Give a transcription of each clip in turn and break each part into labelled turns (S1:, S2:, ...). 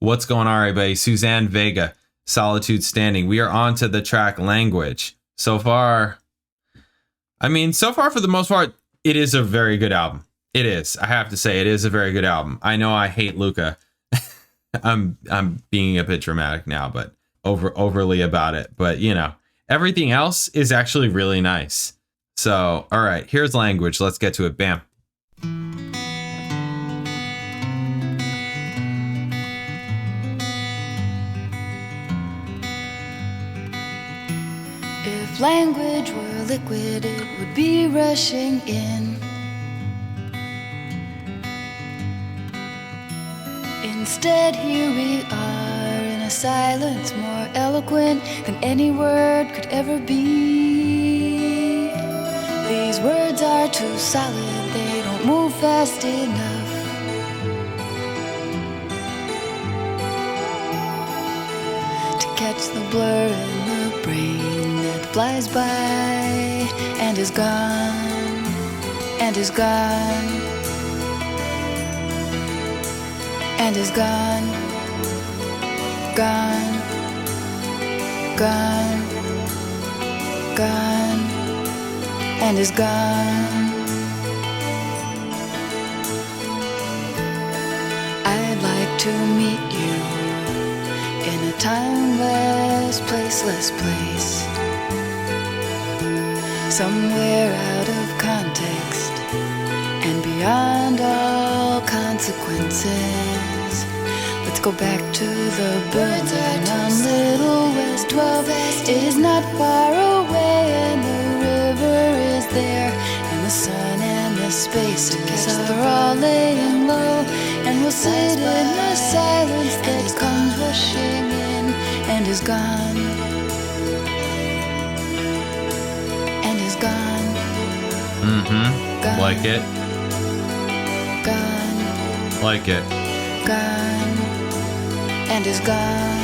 S1: What's going on, everybody? SUZANNE Vega, Solitude Standing. We are on to the track Language. So far for the most part, it is a very good album. It is. I have to say, it is a very good album. I know I hate Luka. I'm being a bit dramatic now, but overly about it. But, you know, everything else is actually really nice. So, all right, here's Language. Let's get to it. Bam.
S2: If language were liquid, it would be rushing in. Instead, here we are in a silence more eloquent than any word could ever be. These words are too solid, they don't move fast enough to catch the blur in the brain that flies by and is gone, and is gone, and is gone, gone, gone, gone, and is gone. I'd like to meet you in a timeless, placeless place, somewhere out of context and beyond all consequences. Let's go back to the building on Little West 12. It is not far away, and the river is there, and the sun and the spaces are all laying low, and we'll sit in the silence that comes rushing in and is gone, and is gone.
S1: Gone. Like it.
S2: Gone.
S1: Like it.
S2: Gone. And is gone.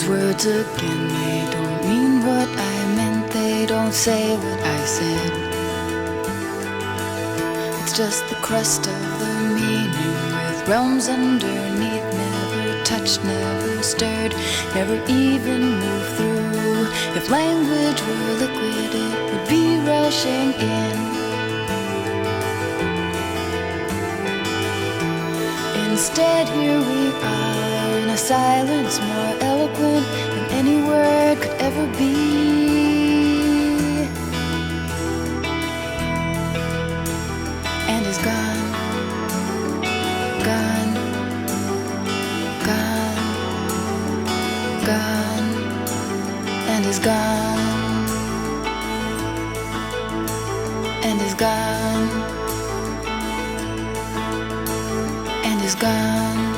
S2: Words again, they don't mean what I meant, they don't say what I said. It's just the crust of the meaning with realms underneath, never touched, never stirred, never even moved through. If language were liquid, it would be rushing in. Instead, here we are in a silence more eloquent than any word could ever be, and is gone, gone, gone, gone, and is gone, and is gone, and is gone,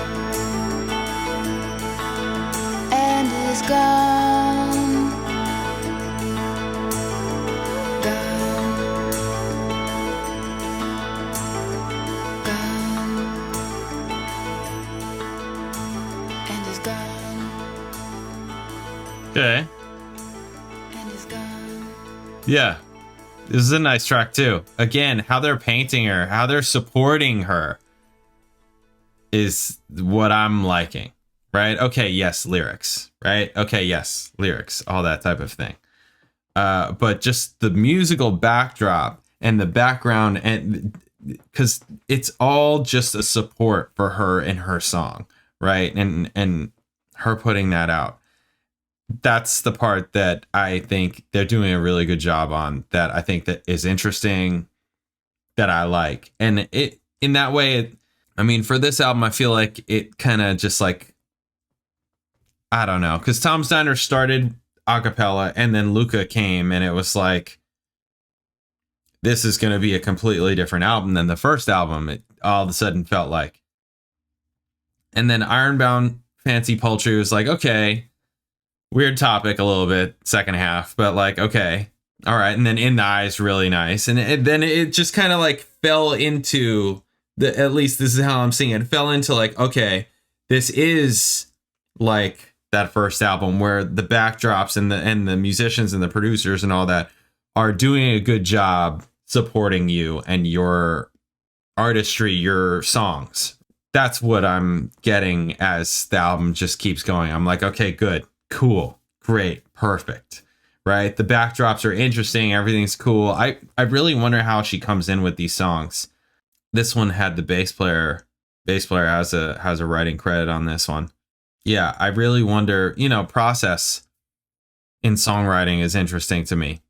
S2: and is gone, gone, gone, and is gone,
S1: Okay.
S2: and is gone.
S1: Yeah. This is a nice track too. Again, how they're painting her, how they're supporting her is what I'm liking. Right? Okay, yes, lyrics. Right? Okay, yes, lyrics. All that type of thing. But just the musical backdrop and the background, and because it's all just a support for her in her song, right? And her putting that out. That's the part that I think they're doing a really good job on, that I think that is interesting, that I like. And it, in that way, I mean, for this album, I feel like it kind of just like, I don't know, because Tom's Diner started a cappella and then Luka came, and it was like this is going to be a completely different album than the first album. It all of a sudden felt like. And then Ironbound Fancy Poultry was like, okay, weird topic a little bit, second half, but like, okay, all right. And then In the Eyes, really nice. And then it just kind of like fell into at least this is how I'm seeing it. It fell into like, okay, this is like that first album where the backdrops and the musicians and the producers and all that are doing a good job supporting you and your artistry, your songs. That's what I'm getting as the album just keeps going. I'm like, okay, good, cool, great, perfect, right? The backdrops are interesting. Everything's cool. I really wonder how she comes in with these songs. This one had the bass player has a writing credit on this one. Yeah, I really wonder, process in songwriting is interesting to me.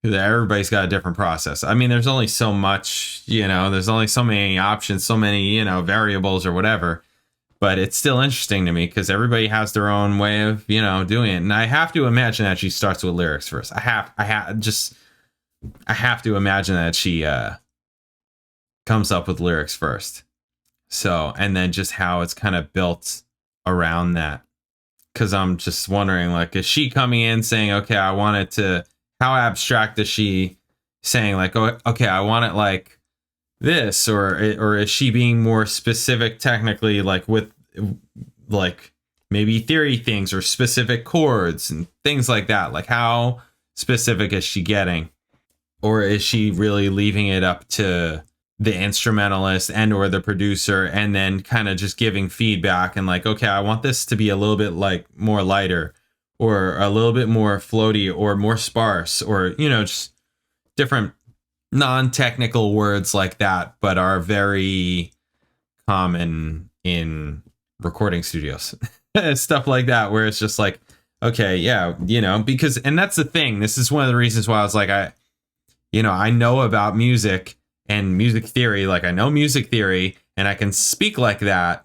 S1: Everybody's got a different process. I mean, there's only so much, there's only so many options, so many, variables or whatever. But it's still interesting to me because everybody has their own way of, doing it. And I have to imagine that she starts with lyrics first. I have to imagine that she comes up with lyrics first. So, and then just how it's kind of built around that. Because I'm just wondering, like, is she coming in saying, okay, I want it to, how abstract is she saying, like, oh, okay, I want it like this, or is she being more specific technically, like with like maybe theory things or specific chords and things like that? Like, how specific is she getting? Or is she really leaving it up to the instrumentalist and or the producer and then kind of just giving feedback and like, okay, I want this to be a little bit like more lighter or a little bit more floaty or more sparse or, just different non-technical words like that, but are very common in recording studios. Stuff like that, where it's just like, okay, yeah, because, and that's the thing. This is one of the reasons why I was like, I know about music and music theory. Like, I know music theory and I can speak like that,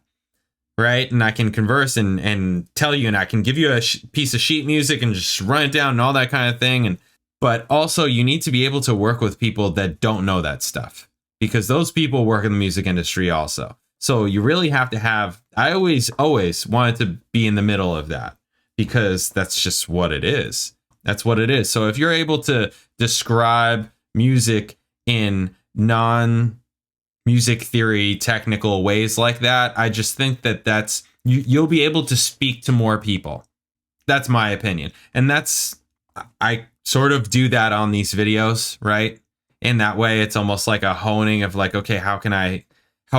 S1: right? And I can converse and tell you, and I can give you a piece of sheet music and just run it down and all that kind of thing. But also you need to be able to work with people that don't know that stuff, because those people work in the music industry also. So you really have to have, I always wanted to be in the middle of that, because that's just what it is. That's what it is. So if you're able to describe music in non-music theory technical ways like that, I just think that that's you'll be able to speak to more people. That's my opinion. And I sort of do that on these videos, right? In that way, it's almost like a honing of like, okay, how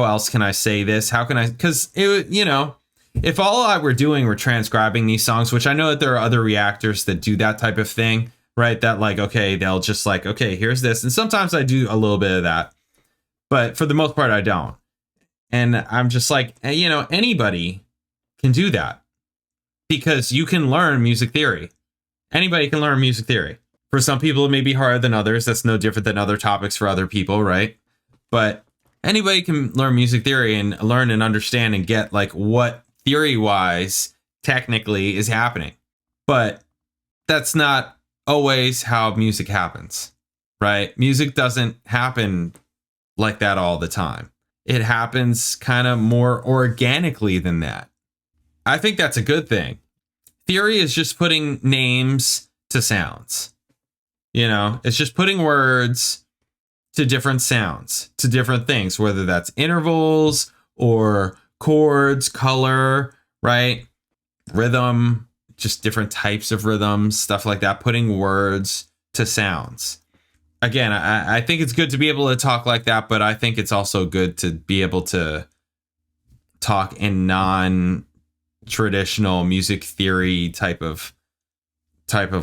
S1: else can I say this? Because if all I were doing were transcribing these songs, which I know that there are other reactors that do that type of thing, right? That like, okay, they'll just like, okay, here's this. And sometimes I do a little bit of that, but for the most part, I don't. And I'm just like, anybody can do that, because you can learn music theory. Anybody can learn music theory. For some people, it may be harder than others. That's no different than other topics for other people, right? But anybody can learn music theory and learn and understand and get like what theory-wise technically is happening. But that's not always how music happens, right? Music doesn't happen like that all the time. It happens kind of more organically than that. I think that's a good thing. Theory is just putting names to sounds. It's just putting words to different sounds, to different things, whether that's intervals or chords, color, right? Rhythm, just different types of rhythms, stuff like that, putting words to sounds. Again, I think it's good to be able to talk like that, but I think it's also good to be able to talk in non-traditional music theory type of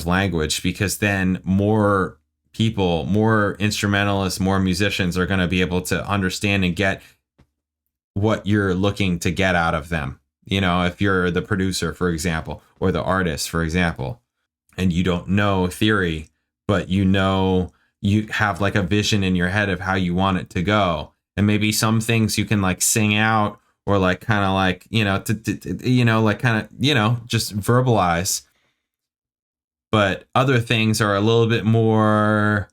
S1: language, because then more people, more instrumentalists, more musicians are going to be able to understand and get what you're looking to get out of them. If you're the producer, for example, or the artist, for example, and you don't know theory, but you have like a vision in your head of how you want it to go. And maybe some things you can like sing out, or like kind of like, like kind of, just verbalize. But other things are a little bit more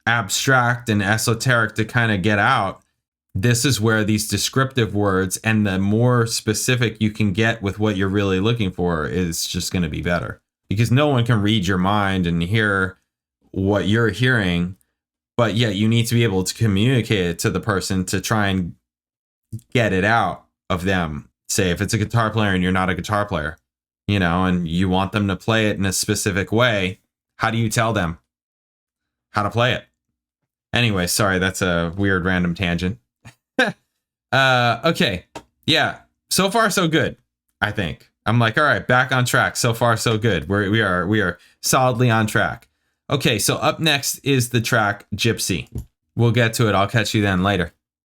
S1: abstract and esoteric to kind of get out, this is where these descriptive words and the more specific you can get with what you're really looking for is just going to be better, because no one can read your mind and hear what you're hearing, but yet you need to be able to communicate it to the person to try and get it out of them. Say if it's a guitar player and you're not a guitar player, you know, and you want them to play it in a specific way, how do you tell them how to play it? Anyway, sorry, that's a weird random tangent. Okay. Yeah. So far, so good. I think I'm like, all right, back on track. So far, so good. We are solidly on track. Okay. So up next is the track Gypsy. We'll get to it. I'll catch you then later.